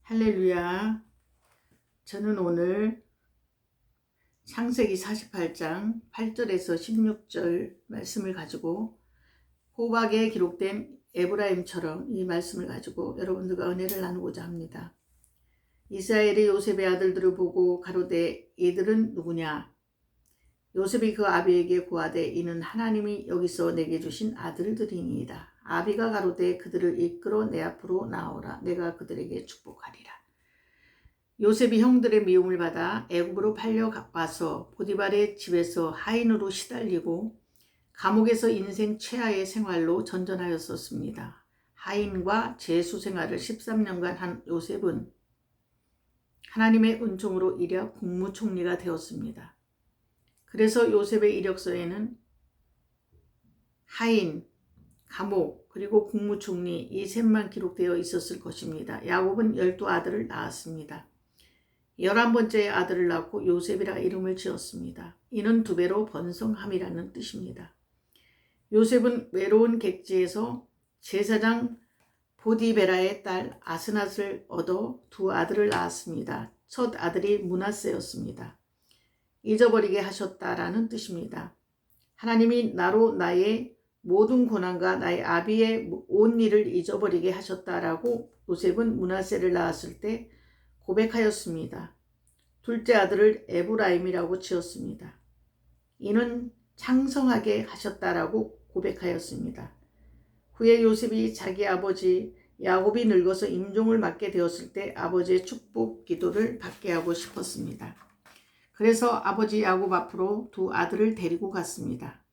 할렐루야. 저는 오늘 창세기 48장 8절에서 16절 말씀을 가지고 호박에 기록된 에브라임처럼 이 말씀을 가지고 여러분들과 은혜를 나누고자 합니다. 이스라엘이 요셉의 아들들을 보고 가로되 이들은 누구냐? 요셉이 그 아비에게 고하되 이는 하나님이 여기서 내게 주신 아들들이니이다. 아비가 가로되 그들을 이끌어 내 앞으로 나오라. 내가 그들에게 축복하리라. 요셉이 형들의 미움을 받아 애굽으로 팔려 와서 보디발의 집에서 하인으로 시달리고 감옥에서 인생 최하의 생활로 전전하였었습니다. 하인과 제수 생활을 13년간 한 요셉은 하나님의 은총으로 이력 국무총리가 되었습니다. 그래서 요셉의 이력서에는 하인, 감옥, 그리고 국무총리 이 셋만 기록되어 있었을 것입니다. 야곱은 12아들을 낳았습니다. 11번째 아들을 낳고 요셉이라 이름을 지었습니다. 이는 두 배로 번성함이라는 뜻입니다. 요셉은 외로운 객지에서 제사장 보디베라의 딸 아스낫을 얻어 두 아들을 낳았습니다. 첫 아들이 므낫세였습니다. 잊어버리게 하셨다라는 뜻입니다. 하나님이 나로 나의 모든 고난과 나의 아비의 온 일을 잊어버리게 하셨다라고 요셉은 므낫세를 낳았을 때 고백하였습니다. 둘째 아들을 에브라임이라고 지었습니다. 이는 창성하게 하셨다라고 고백하였습니다. 후에 요셉이 자기 아버지 야곱이 늙어서 임종을 맡게 되었을 때 아버지의 축복 기도를 받게 하고 싶었습니다. 그래서 아버지 야곱 앞으로 두 아들을 데리고 갔습니다.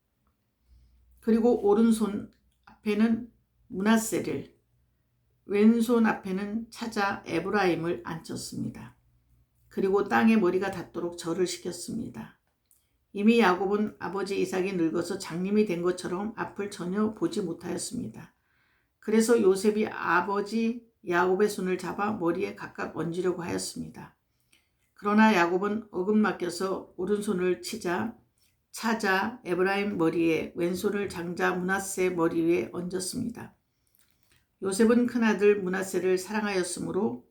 그리고 오른손 앞에는 므낫세를, 왼손 앞에는 찾아 에브라임을 앉혔습니다. 그리고 땅에 머리가 닿도록 절을 시켰습니다. 이미 야곱은 아버지 이삭이 늙어서 장님이 된 것처럼 앞을 전혀 보지 못하였습니다. 그래서 요셉이 아버지 야곱의 손을 잡아 머리에 각각 얹으려고 하였습니다. 그러나 야곱은 어긋맡겨서 오른손을 찾아 에브라임 머리에 왼손을 장자 므낫세 머리 위에 얹었습니다. 요셉은 큰아들 므낫세를 사랑하였으므로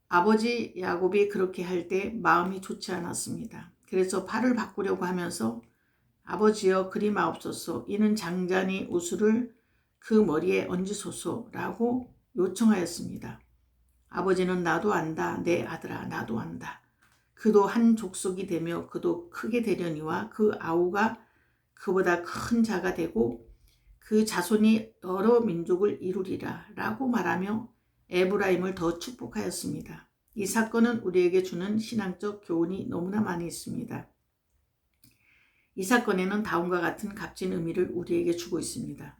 아버지 야곱이 그렇게 할 때 마음이 좋지 않았습니다. 그래서 팔을 바꾸려고 하면서 아버지여 그리마옵소서 이는 장자니 우수를 그 머리에 얹으소서라고 요청하였습니다. 아버지는 나도 안다 내 아들아 나도 안다. 그도 한 족속이 되며 그도 크게 되려니와 그 아우가 그보다 큰 자가 되고 그 자손이 여러 민족을 이루리라 라고 말하며 에브라임을 더 축복하였습니다. 이 사건은 우리에게 주는 신앙적 교훈이 너무나 많이 있습니다. 이 사건에는 다음과 같은 값진 의미를 우리에게 주고 있습니다.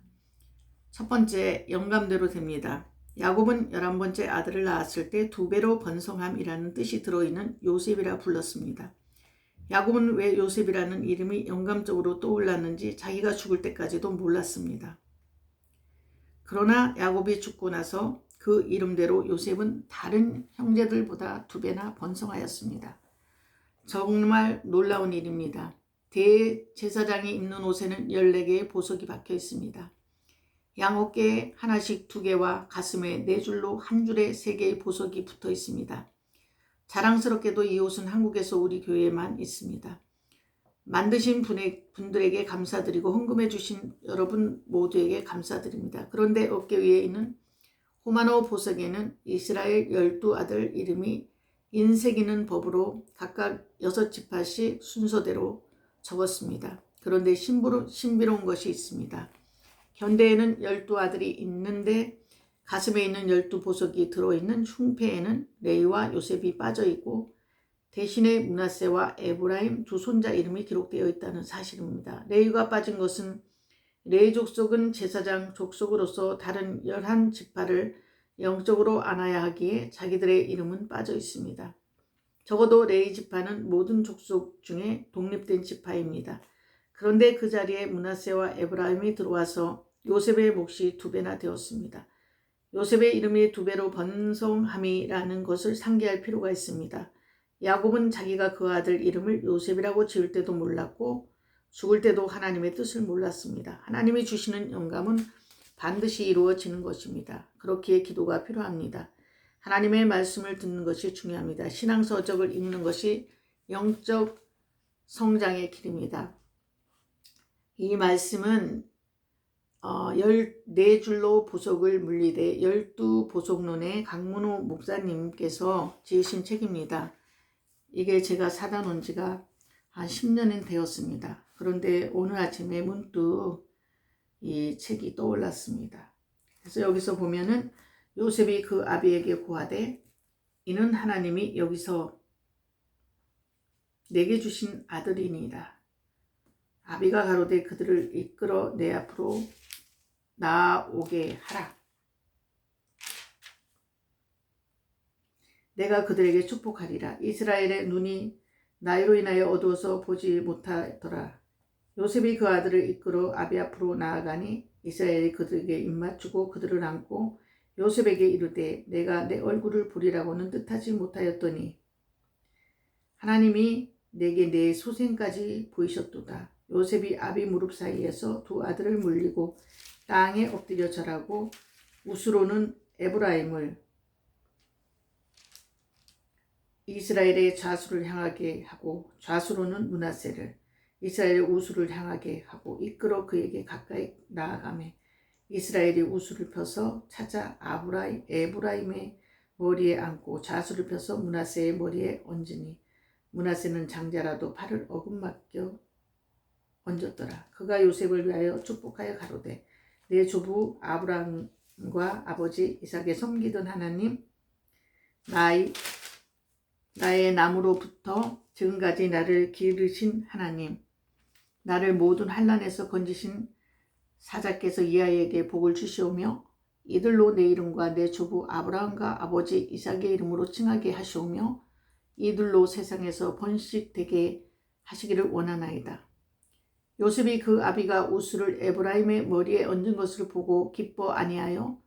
첫 번째, 영감대로 됩니다. 야곱은 11번째 아들을 낳았을 때 두 배로 번성함이라는 뜻이 들어있는 요셉이라 불렀습니다. 야곱은 왜 요셉이라는 이름이 영감적으로 떠올랐는지 자기가 죽을 때까지도 몰랐습니다. 그러나 야곱이 죽고 나서 그 이름대로 요셉은 다른 형제들보다 두 배나 번성하였습니다. 정말 놀라운 일입니다. 대제사장이 입는 옷에는 14개의 보석이 박혀 있습니다. 양 어깨에 하나씩 2개와 가슴에 4줄로 한 줄에 3개의 보석이 붙어 있습니다. 자랑스럽게도 이 옷은 한국에서 우리 교회에만 있습니다. 만드신 분들에게 감사드리고 헌금해 주신 여러분 모두에게 감사드립니다. 그런데 어깨 위에 있는 호마노 보석에는 이스라엘 12아들 이름이 인새기는 법으로 각각 6지파씩 순서대로 적었습니다. 그런데 신비로운 것이 있습니다. 현대에는 12아들이 있는데 가슴에 있는 12보석이 들어있는 흉패에는 레위와 요셉이 빠져있고 대신에 므낫세와 에브라임 두 손자 이름이 기록되어 있다는 사실입니다. 레위가 빠진 것은 레위 족속은 제사장 족속으로서 다른 11지파를 영적으로 안아야 하기에 자기들의 이름은 빠져 있습니다. 적어도 레위 지파는 모든 족속 중에 독립된 지파입니다. 그런데 그 자리에 므낫세와 에브라임이 들어와서 요셉의 몫이 2배나 되었습니다. 요셉의 이름이 2배로 번성함이라는 것을 상기할 필요가 있습니다. 야곱은 자기가 그 아들 이름을 요셉이라고 지을 때도 몰랐고 죽을 때도 하나님의 뜻을 몰랐습니다. 하나님이 주시는 영감은 반드시 이루어지는 것입니다. 그렇기에 기도가 필요합니다. 하나님의 말씀을 듣는 것이 중요합니다. 신앙서적을 읽는 것이 영적 성장의 길입니다. 이 말씀은 14줄로 보석을 물리되 12보석론의 강문호 목사님께서 지으신 책입니다. 이게 제가 사다 놓은 지가 한 10년은 되었습니다. 그런데 오늘 아침에 문득 이 책이 떠올랐습니다. 그래서 여기서 보면은 요셉이 그 아비에게 고하되 이는 하나님이 여기서 내게 주신 아들이니이다. 아비가 가로되 그들을 이끌어 내 앞으로 나오게 하라. 내가 그들에게 축복하리라. 이스라엘의 눈이 나이로 인하여 어두워서 보지 못하더라. 요셉이 그 아들을 이끌어 아비 앞으로 나아가니 이스라엘이 그들에게 입맞추고 그들을 안고 요셉에게 이르되 내가 내 얼굴을 보리라고는 뜻하지 못하였더니 하나님이 내게 내 소생까지 보이셨도다. 요셉이 아비 무릎 사이에서 두 아들을 물리고 땅에 엎드려 절하고 우스로는 에브라임을 이스라엘의 좌수를 향하게 하고 좌수로는 므낫세를 이스라엘의 우수를 향하게 하고 이끌어 그에게 가까이 나아가매 이스라엘이 우수를 펴서 찾아 에브라임의 머리에 앉고 좌수를 펴서 므낫세의 머리에 얹으니 므낫세는 장자라도 팔을 어긋맞겨 얹었더라. 그가 요셉을 위하여 축복하여 가로되 내 조부 아브라함과 아버지 이삭에 섬기던 하나님 나의 나무로부터 지금까지 나를 기르신 하나님 나를 모든 환난에서 건지신 사자께서 이 아이에게 복을 주시오며 이들로 내 이름과 내 조부 아브라함과 아버지 이삭의 이름으로 칭하게 하시오며 이들로 세상에서 번식되게 하시기를 원하나이다. 요셉이 그 아비가 우수를 에브라임의 머리에 얹은 것을 보고 기뻐 아니하여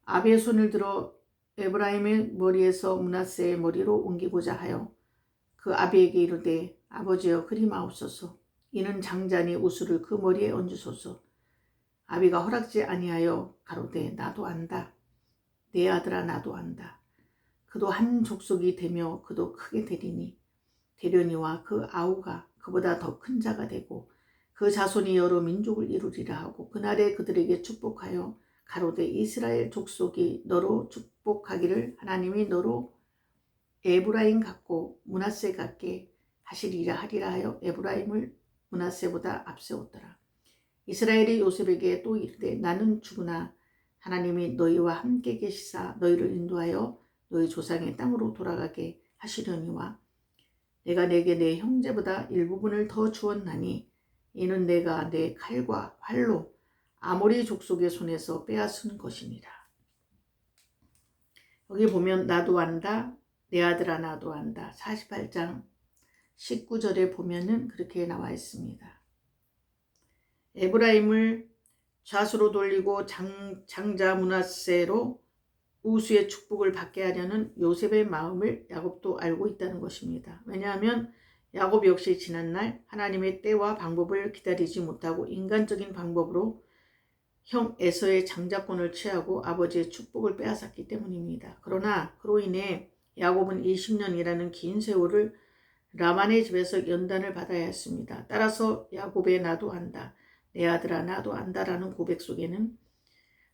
아비의 손을 들어 에브라임의 머리에서 므낫세의 머리로 옮기고자 하여 그 아비에게 이르되 아버지여 그리마옵소서. 이는 장자니 우수를 그 머리에 얹으소서. 아비가 허락지 아니하여 가로되 나도 안다. 내 아들아 나도 안다. 그도 한 족속이 되며 그도 크게 되리니 되려니와 그 아우가 그보다 더 큰 자가 되고 그 자손이 여러 민족을 이루리라 하고 그날에 그들에게 축복하여 가로되 이스라엘 족속이 너로 축복하기를 하나님이 너로 에브라임 같고 므낫세 같게 하시리라 하리라 하여 에브라임을 므낫세보다 앞세웠더라. 이스라엘이 요셉에게 또 이르되 나는 죽으나 하나님이 너희와 함께 계시사 너희를 인도하여 너희 조상의 땅으로 돌아가게 하시려니와 내가 내게 내 형제보다 일부분을 더 주었나니 이는 내가 내 칼과 활로 아모리 족속의 손에서 빼앗은 것이니라. 여기 보면 나도 안다 내 아들아 나도 안다 48장 19절에 보면은 그렇게 나와 있습니다. 에브라임을 좌수로 돌리고 장자 므낫세로 우수의 축복을 받게 하려는 요셉의 마음을 야곱도 알고 있다는 것입니다. 왜냐하면 야곱 역시 지난날 하나님의 때와 방법을 기다리지 못하고 인간적인 방법으로 형 에서의 장자권을 취하고 아버지의 축복을 빼앗았기 때문입니다. 그러나 그로 인해 야곱은 20년이라는 긴 세월을 라반의 집에서 연단을 받아야 했습니다. 따라서 야곱의 나도 안다, 내 아들아 나도 안다라는 고백 속에는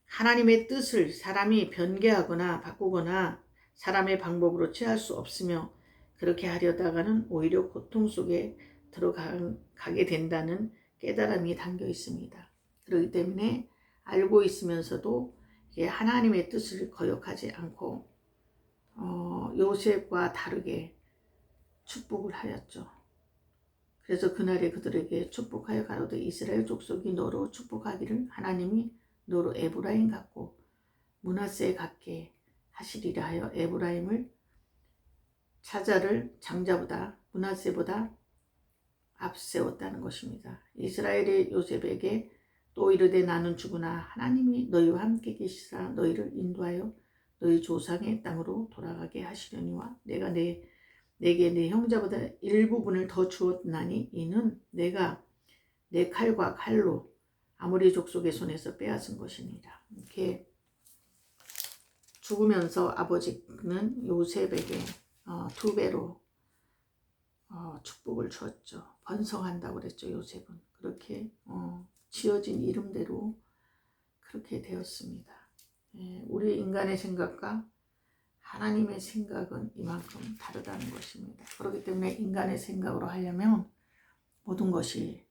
하나님의 뜻을 사람이 변개하거나 바꾸거나 사람의 방법으로 취할 수 없으며 그렇게 하려다가는 오히려 고통 속에 들어가게 된다는 깨달음이 담겨 있습니다. 그렇기 때문에 알고 있으면서도 하나님의 뜻을 거역하지 않고 요셉과 다르게 축복을 하였죠. 그래서 그날에 그들에게 축복하여 가로되 이스라엘 족속이 너로 축복하기를 하나님이 너로 에브라임 같고 므낫세 같게 하시리라 하여 에브라임을 차자를 장자보다 므낫세보다 앞세웠다는 것입니다. 이스라엘이 요셉에게 또 이르되 나는 죽으나 하나님이 너희와 함께 계시사 너희를 인도하여 너희 조상의 땅으로 돌아가게 하시려니와 내가 내게 내 형제보다 일부분을 더 주었나니 이는 내가 내 칼과 칼로 아모리 족속의 손에서 빼앗은 것이니라. 이렇게 죽으면서 아버지는 요셉에게 2배로 축복을 주었죠. 번성한다고 그랬죠. 요셉은 그렇게 지어진 이름대로 그렇게 되었습니다. 예, 우리 인간의 생각과 하나님의 생각은 이만큼 다르다는 것입니다. 그렇기 때문에 인간의 생각으로 하려면 모든 것이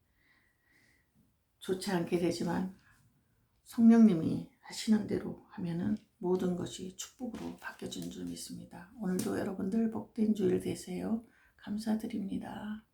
좋지 않게 되지만 성령님이 하시는 대로 하면은 모든 것이 축복으로 바뀌어진 줄 믿습니다. 오늘도 여러분들 복된 주일 되세요. 감사드립니다.